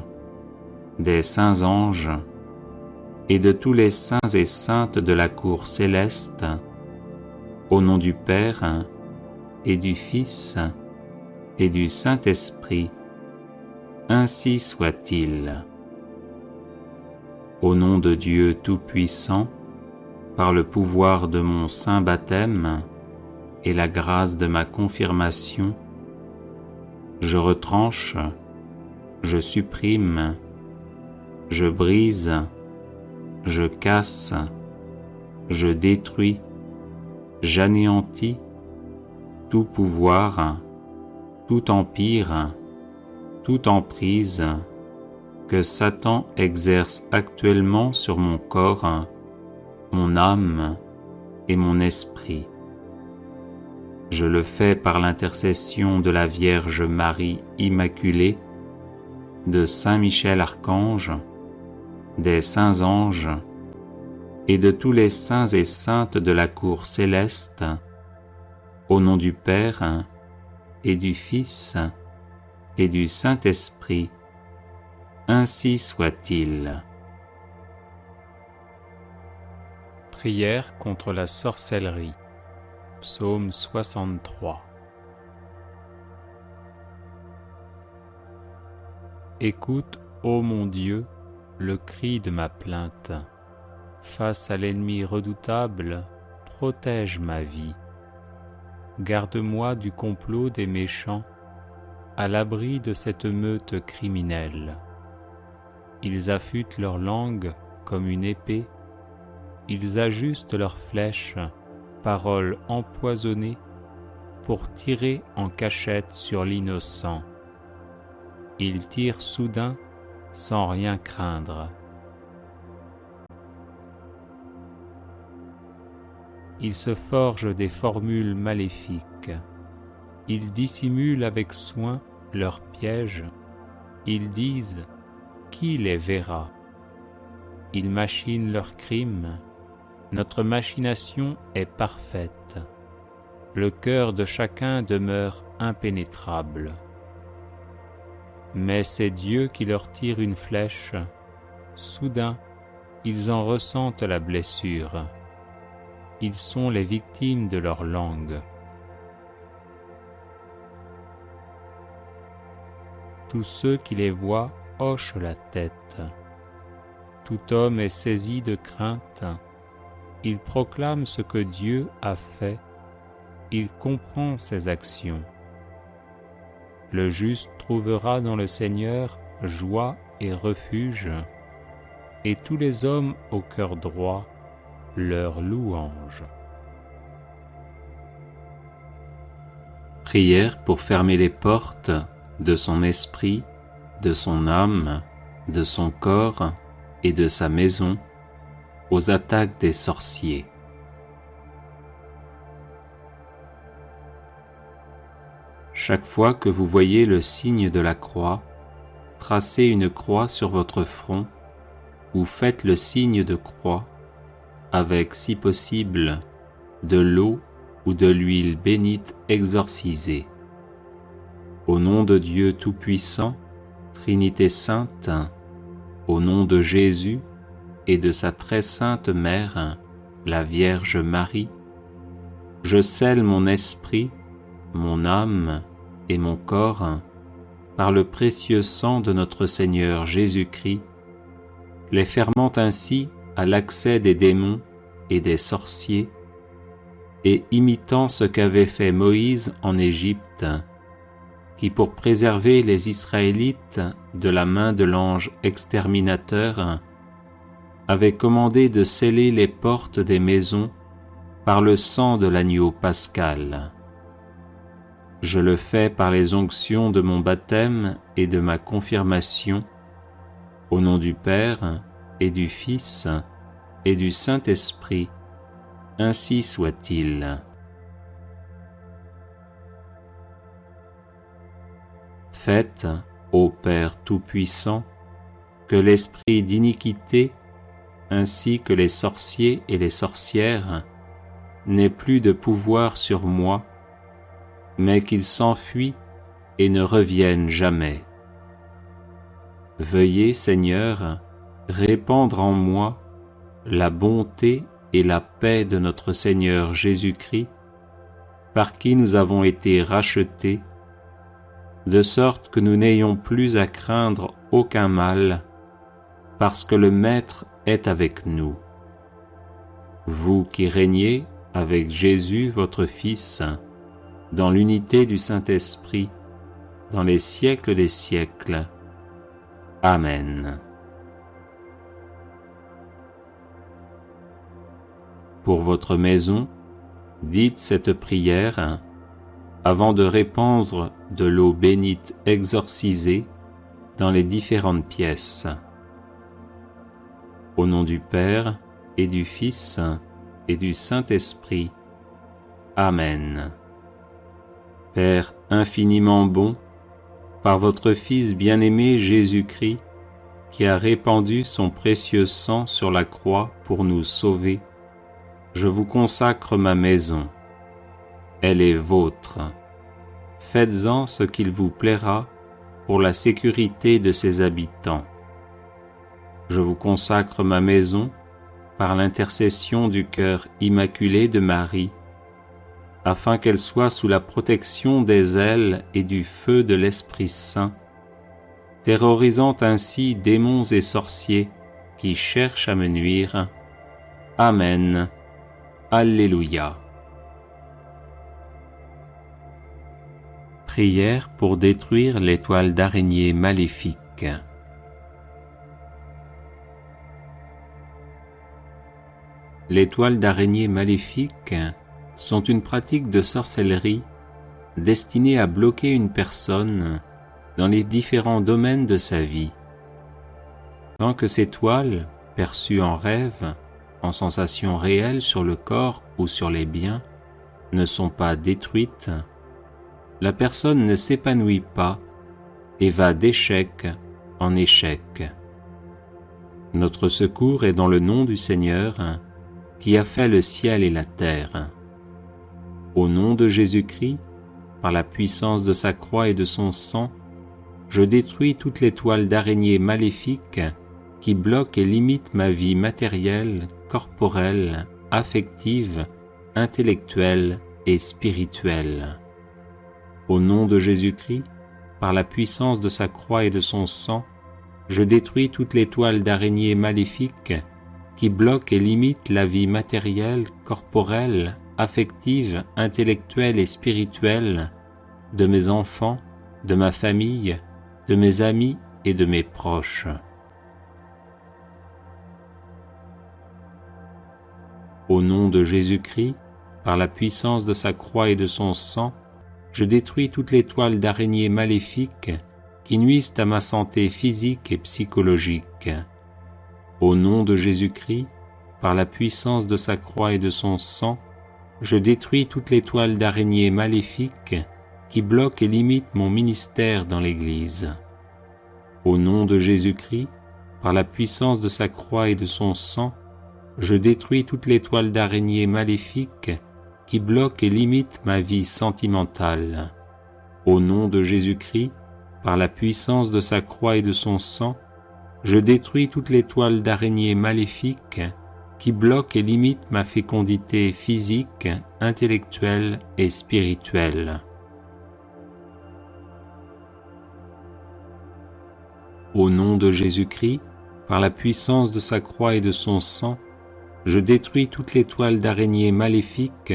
des saints anges et de tous les saints et saintes de la cour céleste, au nom du Père et du Fils et du Saint-Esprit. Ainsi soit-il. Au nom de Dieu Tout-Puissant, par le pouvoir de mon saint baptême et la grâce de ma confirmation, je retranche, je supprime, je brise, je casse, je détruis, j'anéantis tout pouvoir, tout empire, toute emprise que Satan exerce actuellement sur mon corps, mon âme et mon esprit. Je le fais par l'intercession de la Vierge Marie Immaculée, de Saint Michel Archange, des saints anges et de tous les saints et saintes de la cour céleste, au nom du Père et du Fils et du Saint-Esprit. Ainsi soit-il. Prière contre la sorcellerie. Psaume 63. Écoute, ô mon Dieu, le cri de ma plainte. Face à l'ennemi redoutable, protège ma vie. Garde-moi du complot des méchants, à l'abri de cette meute criminelle. Ils affûtent leur langue comme une épée, ils ajustent leurs flèches, paroles empoisonnées, pour tirer en cachette sur l'innocent. Ils tirent soudain sans rien craindre. Ils se forgent des formules maléfiques. Ils dissimulent avec soin leurs pièges. Ils disent « Qui les verra ?» Ils machinent leurs crimes. Notre machination est parfaite. Le cœur de chacun demeure impénétrable. Mais c'est Dieu qui leur tire une flèche. Soudain, ils en ressentent la blessure. Ils sont les victimes de leur langue. Tous ceux qui les voient hochent la tête. Tout homme est saisi de crainte. Il proclame ce que Dieu a fait. Il comprend ses actions. Le juste trouvera dans le Seigneur joie et refuge, et tous les hommes au cœur droit leur louange. Prière pour fermer les portes de son esprit, de son âme, de son corps et de sa maison aux attaques des sorciers. Chaque fois que vous voyez le signe de la croix, tracez une croix sur votre front ou faites le signe de croix avec, si possible, de l'eau ou de l'huile bénite exorcisée. Au nom de Dieu Tout-Puissant, Trinité Sainte, au nom de Jésus et de sa très sainte Mère, la Vierge Marie, je scelle mon esprit, mon âme et mon corps par le précieux sang de notre Seigneur Jésus-Christ, les fermant ainsi à l'accès des démons et des sorciers, et imitant ce qu'avait fait Moïse en Égypte, qui pour préserver les Israélites de la main de l'ange exterminateur, avait commandé de sceller les portes des maisons par le sang de l'agneau pascal. Je le fais par les onctions de mon baptême et de ma confirmation, au nom du Père et du Fils et du Saint-Esprit, ainsi soit-il. Faites, ô Père Tout-Puissant, que l'esprit d'iniquité, ainsi que les sorciers et les sorcières, n'ait plus de pouvoir sur moi, mais qu'il s'enfuit et ne revienne jamais. Veuillez, Seigneur, répandre en moi la bonté et la paix de notre Seigneur Jésus-Christ, par qui nous avons été rachetés, de sorte que nous n'ayons plus à craindre aucun mal, parce que le Maître est avec nous. Vous qui régnez avec Jésus votre Fils, dans l'unité du Saint-Esprit, dans les siècles des siècles. Amen. Pour votre maison, dites cette prière avant de répandre de l'eau bénite exorcisée dans les différentes pièces. Au nom du Père et du Fils et du Saint-Esprit. Amen. Père infiniment bon, par votre Fils bien-aimé Jésus-Christ, qui a répandu son précieux sang sur la croix pour nous sauver, je vous consacre ma maison. Elle est vôtre. Faites-en ce qu'il vous plaira pour la sécurité de ses habitants. Je vous consacre ma maison par l'intercession du cœur immaculé de Marie, afin qu'elle soit sous la protection des ailes et du feu de l'Esprit Saint, terrorisant ainsi démons et sorciers qui cherchent à me nuire. Amen. Alléluia. Prière pour détruire l'étoile d'araignée maléfique. L'étoile d'araignée maléfique sont une pratique de sorcellerie destinée à bloquer une personne dans les différents domaines de sa vie. Tant que ces toiles, perçues en rêve, en sensations réelles sur le corps ou sur les biens, ne sont pas détruites, la personne ne s'épanouit pas et va d'échec en échec. Notre secours est dans le nom du Seigneur, qui a fait le ciel et la terre. Au nom de Jésus-Christ, par la puissance de sa croix et de son sang, je détruis toutes les toiles d'araignée maléfiques qui bloquent et limitent ma vie matérielle, corporelle, affective, intellectuelle et spirituelle. Au nom de Jésus-Christ, par la puissance de sa croix et de son sang, je détruis toutes les toiles d'araignée maléfiques qui bloquent et limitent la vie matérielle, corporelle, affective, intellectuelle et spirituelle de mes enfants, de ma famille, de mes amis et de mes proches. Au nom de Jésus-Christ, par la puissance de sa croix et de son sang, je détruis toutes les toiles d'araignée maléfiques qui nuisent à ma santé physique et psychologique. Au nom de Jésus-Christ, par la puissance de sa croix et de son sang, je détruis toutes les toiles d'araignée maléfiques qui bloquent et limitent mon ministère dans l'Église. Au nom de Jésus-Christ, par la puissance de sa croix et de son sang, je détruis toutes les toiles d'araignée maléfiques qui bloquent et limitent ma vie sentimentale. Au nom de Jésus-Christ, par la puissance de sa croix et de son sang, je détruis toutes les toiles d'araignée maléfiques qui bloquent et limitent ma fécondité physique, intellectuelle et spirituelle. Au nom de Jésus-Christ, par la puissance de sa croix et de son sang, je détruis toutes les toiles d'araignée maléfiques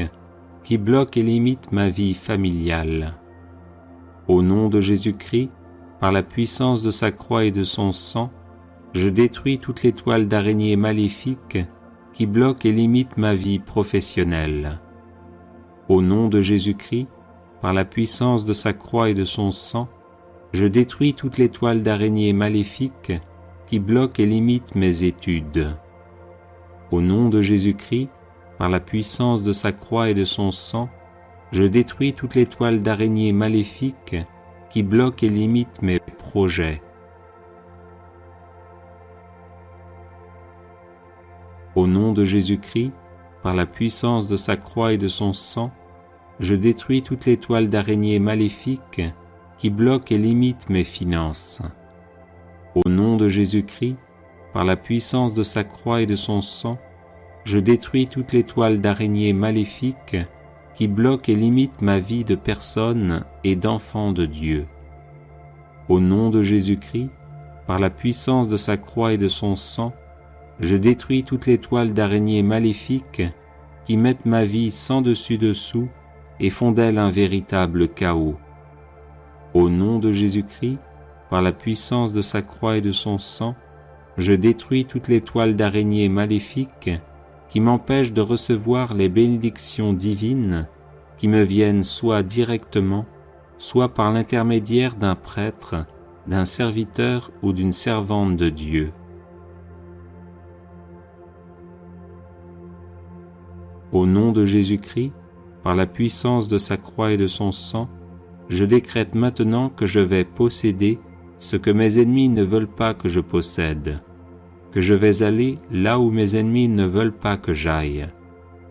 qui bloquent et limitent ma vie familiale. Au nom de Jésus-Christ, par la puissance de sa croix et de son sang, je détruis toutes les toiles d'araignée maléfiques qui bloquent et limitent ma vie professionnelle. Au nom de Jésus-Christ, par la puissance de sa croix et de son sang, je détruis toutes les toiles d'araignée maléfiques qui bloquent et limitent mes études. Au nom de Jésus-Christ, par la puissance de sa croix et de son sang, je détruis toutes les toiles d'araignée maléfiques qui bloquent et limitent mes projets. Au nom de Jésus-Christ, par la puissance de sa croix et de son sang, je détruis toutes les toiles d'araignée maléfiques qui bloquent et limitent mes finances. Au nom de Jésus-Christ, par la puissance de sa croix et de son sang, je détruis toutes les toiles d'araignée maléfiques qui bloquent et limitent ma vie de personne et d'enfant de Dieu. Au nom de Jésus-Christ, par la puissance de sa croix et de son sang, je détruis toutes les toiles d'araignée maléfiques qui mettent ma vie sans dessus-dessous et font d'elle un véritable chaos. Au nom de Jésus-Christ, par la puissance de sa croix et de son sang, je détruis toutes les toiles d'araignée maléfiques qui m'empêchent de recevoir les bénédictions divines qui me viennent soit directement, soit par l'intermédiaire d'un prêtre, d'un serviteur ou d'une servante de Dieu. Au nom de Jésus-Christ, par la puissance de sa croix et de son sang, je décrète maintenant que je vais posséder ce que mes ennemis ne veulent pas que je possède, que je vais aller là où mes ennemis ne veulent pas que j'aille,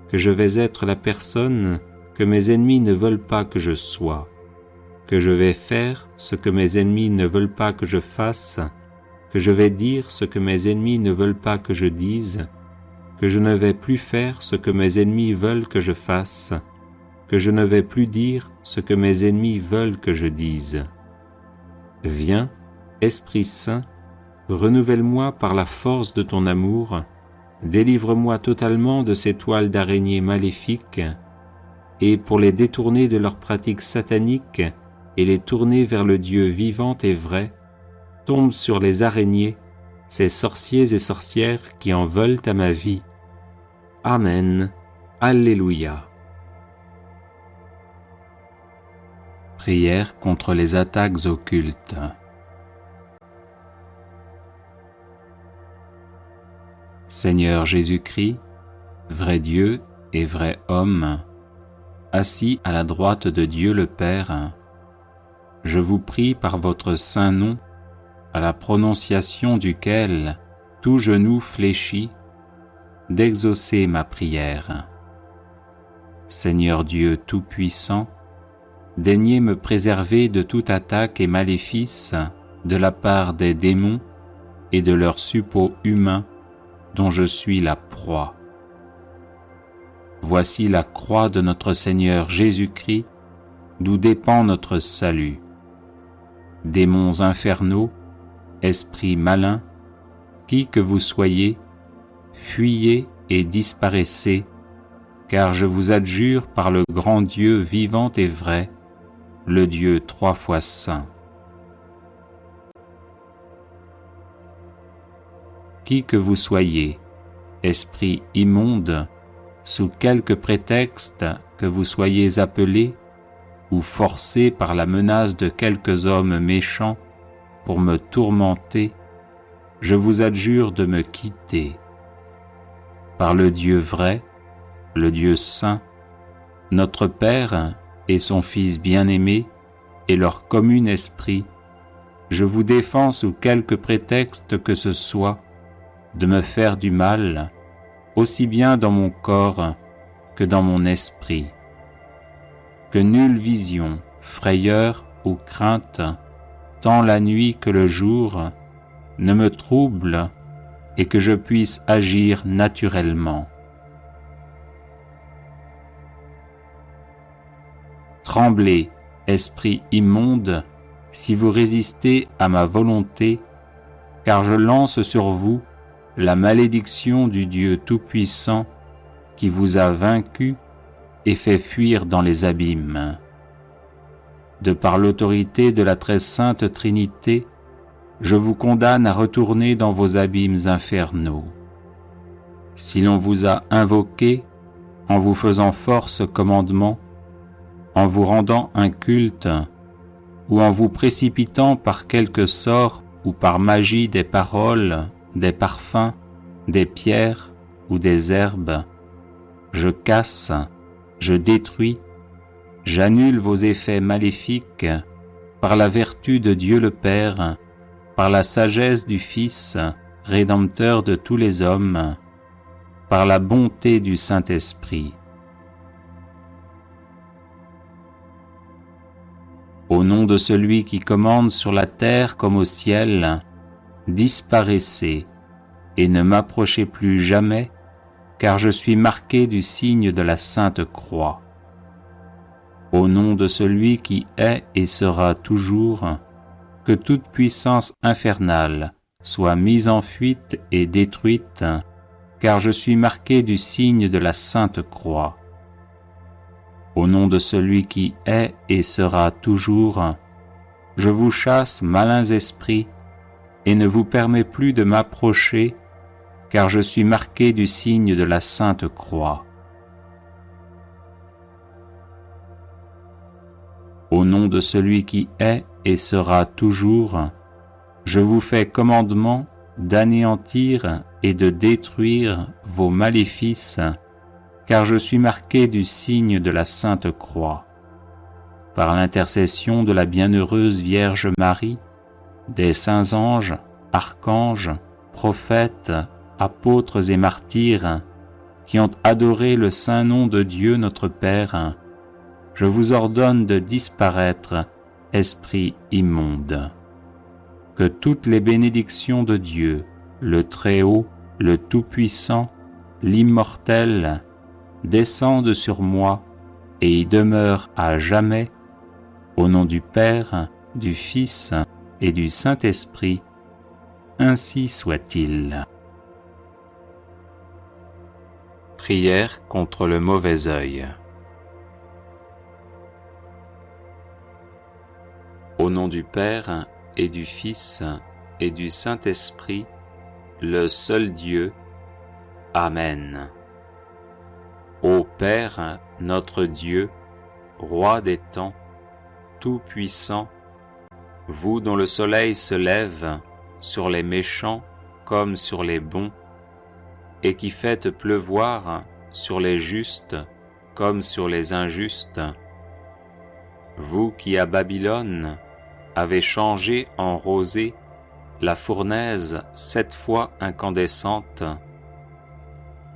que je vais être la personne que mes ennemis ne veulent pas que je sois, que je vais faire ce que mes ennemis ne veulent pas que je fasse, que je vais dire ce que mes ennemis ne veulent pas que je dise, que je ne vais plus faire ce que mes ennemis veulent que je fasse, que je ne vais plus dire ce que mes ennemis veulent que je dise. Viens, Esprit Saint, renouvelle-moi par la force de ton amour, délivre-moi totalement de ces toiles d'araignée maléfiques, et pour les détourner de leurs pratiques sataniques et les tourner vers le Dieu vivant et vrai, tombe sur les araignées, ces sorciers et sorcières qui en veulent à ma vie. Amen. Alléluia. Prière contre les attaques occultes. Seigneur Jésus-Christ, vrai Dieu et vrai homme, assis à la droite de Dieu le Père, je vous prie par votre saint nom, à la prononciation duquel tout genou fléchit, d'exaucer ma prière. Seigneur Dieu Tout-Puissant, daignez me préserver de toute attaque et maléfice de la part des démons et de leurs suppôts humains dont je suis la proie. Voici la croix de notre Seigneur Jésus-Christ, d'où dépend notre salut. Démons infernaux, esprits malins, qui que vous soyez, fuyez et disparaissez, car je vous adjure par le grand Dieu vivant et vrai, le Dieu 3 fois saint. Qui que vous soyez, esprit immonde, sous quelque prétexte que vous soyez appelé ou forcé par la menace de quelques hommes méchants pour me tourmenter, je vous adjure de me quitter. Par le Dieu vrai, le Dieu saint, notre Père et son Fils bien-aimé et leur commun esprit, je vous défends sous quelque prétexte que ce soit de me faire du mal, aussi bien dans mon corps que dans mon esprit. Que nulle vision, frayeur ou crainte, tant la nuit que le jour, ne me trouble et que je puisse agir naturellement. Tremblez, esprit immonde, si vous résistez à ma volonté, car je lance sur vous la malédiction du Dieu Tout-Puissant qui vous a vaincu et fait fuir dans les abîmes. De par l'autorité de la très sainte Trinité, je vous condamne à retourner dans vos abîmes infernaux. Si l'on vous a invoqué en vous faisant force commandement, en vous rendant un culte, ou en vous précipitant par quelque sort ou par magie des paroles, des parfums, des pierres ou des herbes, je casse, je détruis, j'annule vos effets maléfiques par la vertu de Dieu le Père, par la sagesse du Fils, Rédempteur de tous les hommes, par la bonté du Saint-Esprit. Au nom de celui qui commande sur la terre comme au ciel, disparaissez et ne m'approchez plus jamais, car je suis marqué du signe de la Sainte Croix. Au nom de celui qui est et sera toujours, que toute puissance infernale soit mise en fuite et détruite, car je suis marqué du signe de la Sainte Croix. Au nom de celui qui est et sera toujours, je vous chasse, malins esprits, et ne vous permets plus de m'approcher, car je suis marqué du signe de la Sainte Croix. Au nom de celui qui est et sera toujours, je vous fais commandement d'anéantir et de détruire vos maléfices, car je suis marqué du signe de la Sainte Croix. Par l'intercession de la bienheureuse Vierge Marie, des saints anges, archanges, prophètes, apôtres et martyrs, qui ont adoré le saint nom de Dieu notre Père, je vous ordonne de disparaître, esprit immonde. Que toutes les bénédictions de Dieu, le Très-Haut, le Tout-Puissant, l'Immortel, descendent sur moi et y demeurent à jamais, au nom du Père, du Fils et du Saint-Esprit, ainsi soit-il. Prière contre le mauvais œil. Au nom du Père et du Fils et du Saint-Esprit, le seul Dieu. Amen. Ô Père, notre Dieu, Roi des temps, Tout-Puissant, vous dont le soleil se lève sur les méchants comme sur les bons, et qui faites pleuvoir sur les justes comme sur les injustes, vous qui à Babylone avez changé en rosée la fournaise 7 fois incandescente,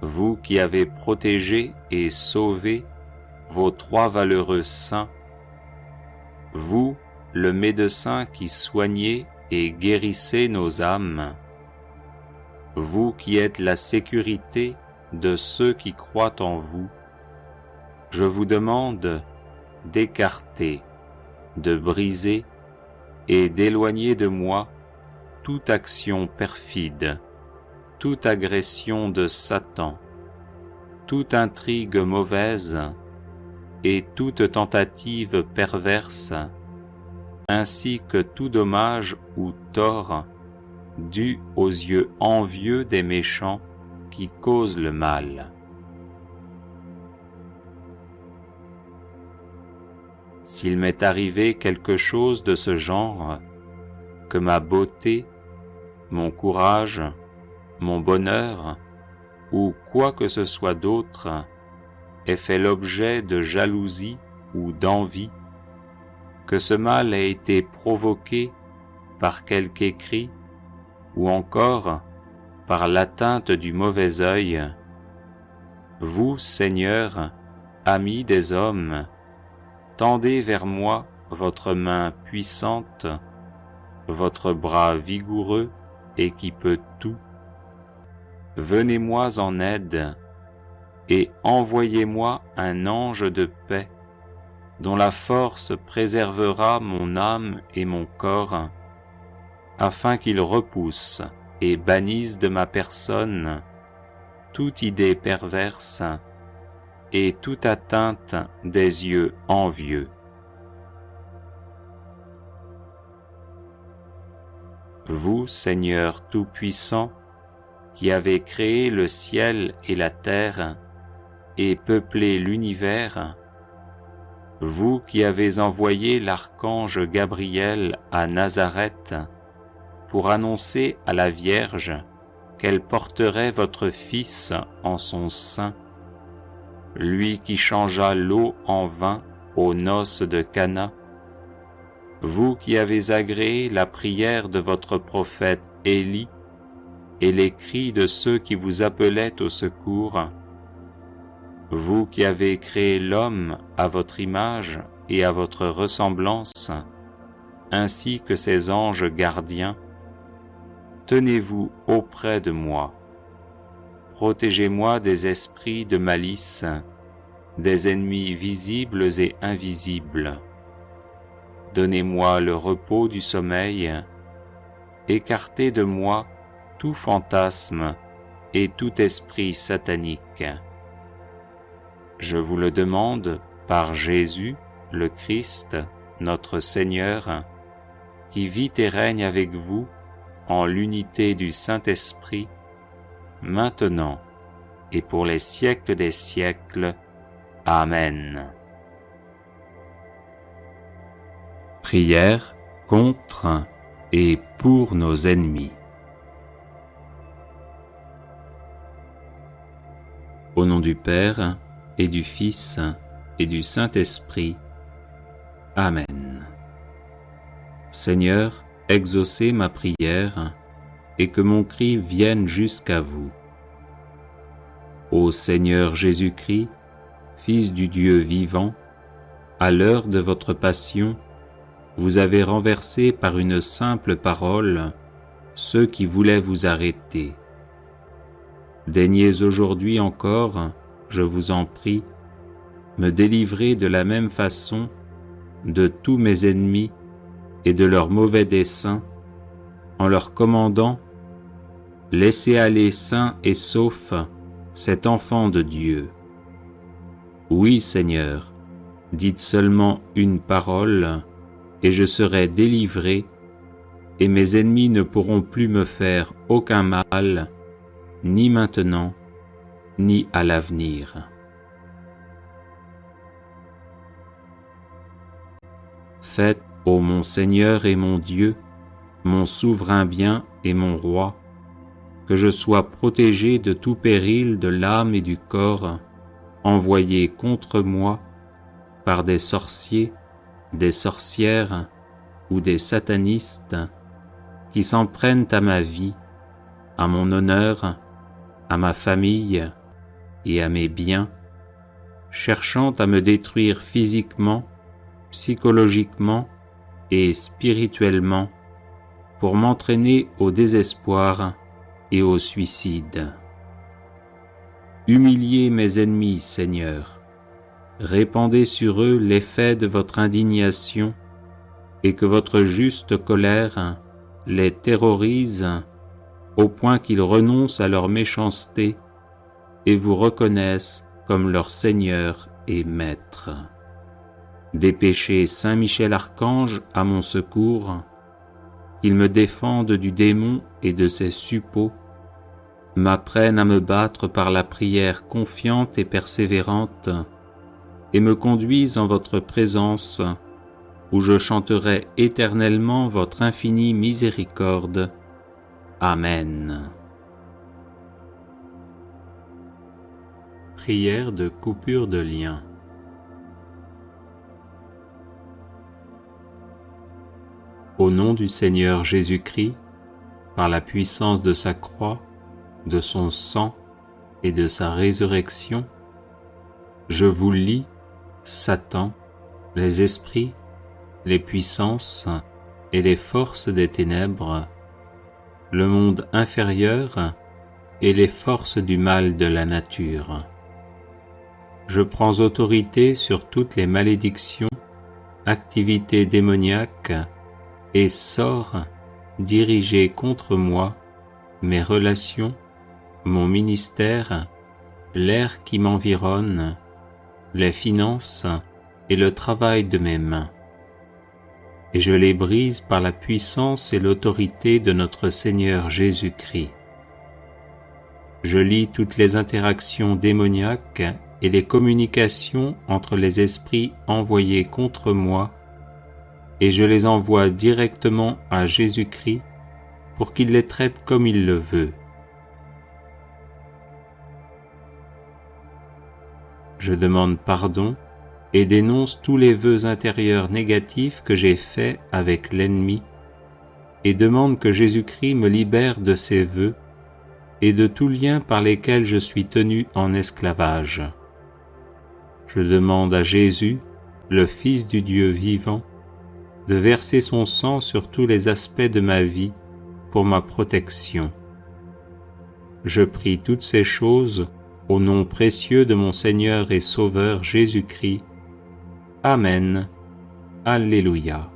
vous qui avez protégé et sauvé vos 3 valeureux saints, vous, le médecin qui soignez et guérissez nos âmes, vous qui êtes la sécurité de ceux qui croient en vous, je vous demande d'écarter, de briser et d'éloigner de moi toute action perfide, toute agression de Satan, toute intrigue mauvaise et toute tentative perverse, ainsi que tout dommage ou tort dû aux yeux envieux des méchants qui causent le mal. S'il m'est arrivé quelque chose de ce genre, que ma beauté, mon courage, mon bonheur, ou quoi que ce soit d'autre, ait fait l'objet de jalousie ou d'envie, que ce mal ait été provoqué par quelque écrit, ou encore par l'atteinte du mauvais œil, vous, Seigneur, ami des hommes, tendez vers moi votre main puissante, votre bras vigoureux et qui peut tout. Venez-moi en aide et envoyez-moi un ange de paix, dont la force préservera mon âme et mon corps, afin qu'il repousse et bannisse de ma personne toute idée perverse et toute atteinte des yeux envieux. Vous, Seigneur Tout-Puissant, qui avez créé le ciel et la terre et peuplé l'univers, vous qui avez envoyé l'archange Gabriel à Nazareth pour annoncer à la Vierge qu'elle porterait votre Fils en son sein, lui qui changea l'eau en vin aux noces de Cana, vous qui avez agréé la prière de votre prophète Élie et les cris de ceux qui vous appelaient au secours, vous qui avez créé l'homme à votre image et à votre ressemblance, ainsi que ses anges gardiens, tenez-vous auprès de moi. Protégez-moi des esprits de malice, des ennemis visibles et invisibles. Donnez-moi le repos du sommeil, écartez de moi tout fantasme et tout esprit satanique. Je vous le demande par Jésus, le Christ, notre Seigneur, qui vit et règne avec vous en l'unité du Saint-Esprit, maintenant et pour les siècles des siècles. Amen. Prière contre et pour nos ennemis. Au nom du Père, et du Fils, et du Saint-Esprit. Amen. Seigneur, exaucez ma prière, et que mon cri vienne jusqu'à vous. Ô Seigneur Jésus-Christ, Fils du Dieu vivant, à l'heure de votre passion, vous avez renversé par une simple parole ceux qui voulaient vous arrêter. Daignez aujourd'hui encore, je vous en prie, me délivrer de la même façon de tous mes ennemis et de leurs mauvais desseins, en leur commandant « Laissez aller sain et sauf cet enfant de Dieu. » Oui, Seigneur, dites seulement une parole, et je serai délivré, et mes ennemis ne pourront plus me faire aucun mal, ni maintenant, ni à l'avenir. Faites, ô mon Seigneur et mon Dieu, mon souverain bien et mon roi, que je sois protégé de tout péril de l'âme et du corps, envoyé contre moi par des sorciers, des sorcières ou des satanistes qui s'en prennent à ma vie, à mon honneur, à ma famille et à mes biens, cherchant à me détruire physiquement, psychologiquement et spirituellement pour m'entraîner au désespoir et au suicide. Humiliez mes ennemis, Seigneur, répandez sur eux l'effet de votre indignation et que votre juste colère les terrorise au point qu'ils renoncent à leur méchanceté et vous reconnaissent comme leur Seigneur et Maître. Dépêchez Saint Michel Archange à mon secours, qu'il me défende du démon et de ses suppôts, m'apprenne à me battre par la prière confiante et persévérante, et me conduise en votre présence, où je chanterai éternellement votre infinie miséricorde. Amen. Prière de coupure de lien. Au nom du Seigneur Jésus-Christ, par la puissance de sa croix, de son sang et de sa résurrection, je vous lie, Satan, les esprits, les puissances et les forces des ténèbres, le monde inférieur et les forces du mal de la nature. Je prends autorité sur toutes les malédictions, activités démoniaques et sorts dirigés contre moi, mes relations, mon ministère, l'air qui m'environne les finances et le travail de mes mains, et je les brise par la puissance et l'autorité de notre Seigneur Jésus-Christ. Je lis toutes les interactions démoniaques et les communications entre les esprits envoyés contre moi, et je les envoie directement à Jésus-Christ pour qu'il les traite comme il le veut. Je demande pardon et dénonce tous les vœux intérieurs négatifs que j'ai faits avec l'ennemi et demande que Jésus-Christ me libère de ces vœux et de tout lien par lesquels je suis tenu en esclavage. Je demande à Jésus, le Fils du Dieu vivant, de verser son sang sur tous les aspects de ma vie pour ma protection. Je prie toutes ces choses au nom précieux de mon Seigneur et Sauveur Jésus-Christ. Amen. Alléluia.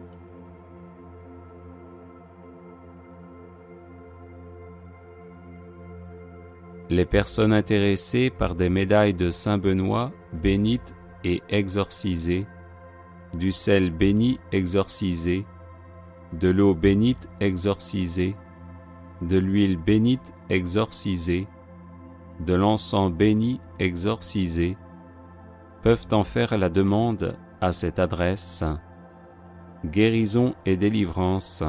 Les personnes intéressées par des médailles de Saint-Benoît bénites et exorcisées, du sel béni exorcisé, de l'eau bénite exorcisée, de l'huile bénite exorcisée, de l'encens béni exorcisé, peuvent en faire la demande à cette adresse guérison et délivrance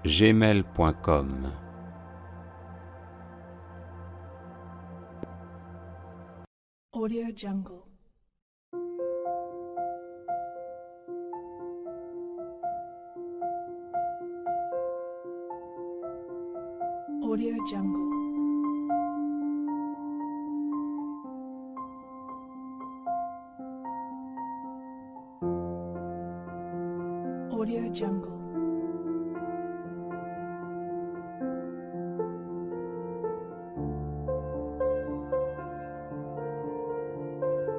@gmail.com. Audio Jungle. Audio Jungle. Audio Jungle.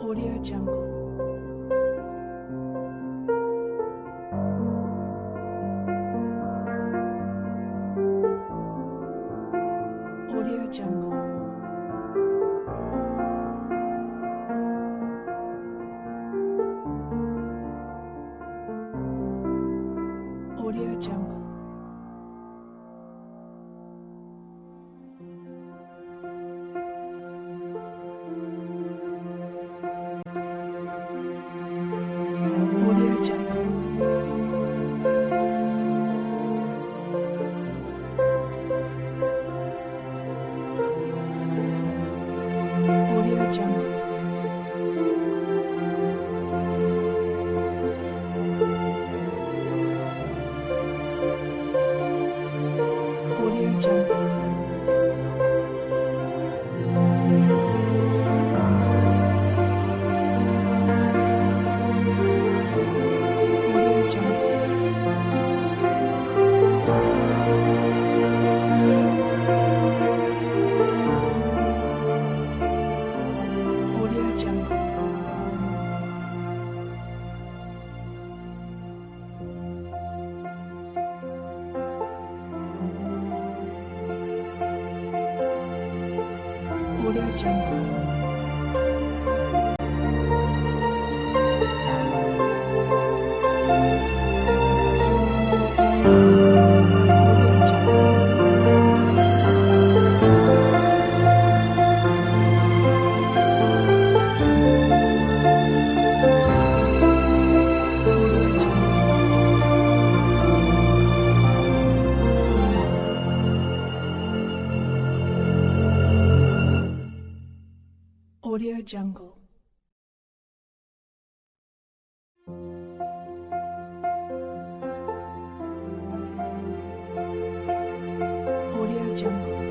Audio Jungle. Audio Jungle. Audio Jungle. Audio Jungle. Audio Jungle. Audio Jungle. Audio Jungle. Audio Jungle. Audio Jungle. Audio Jungle.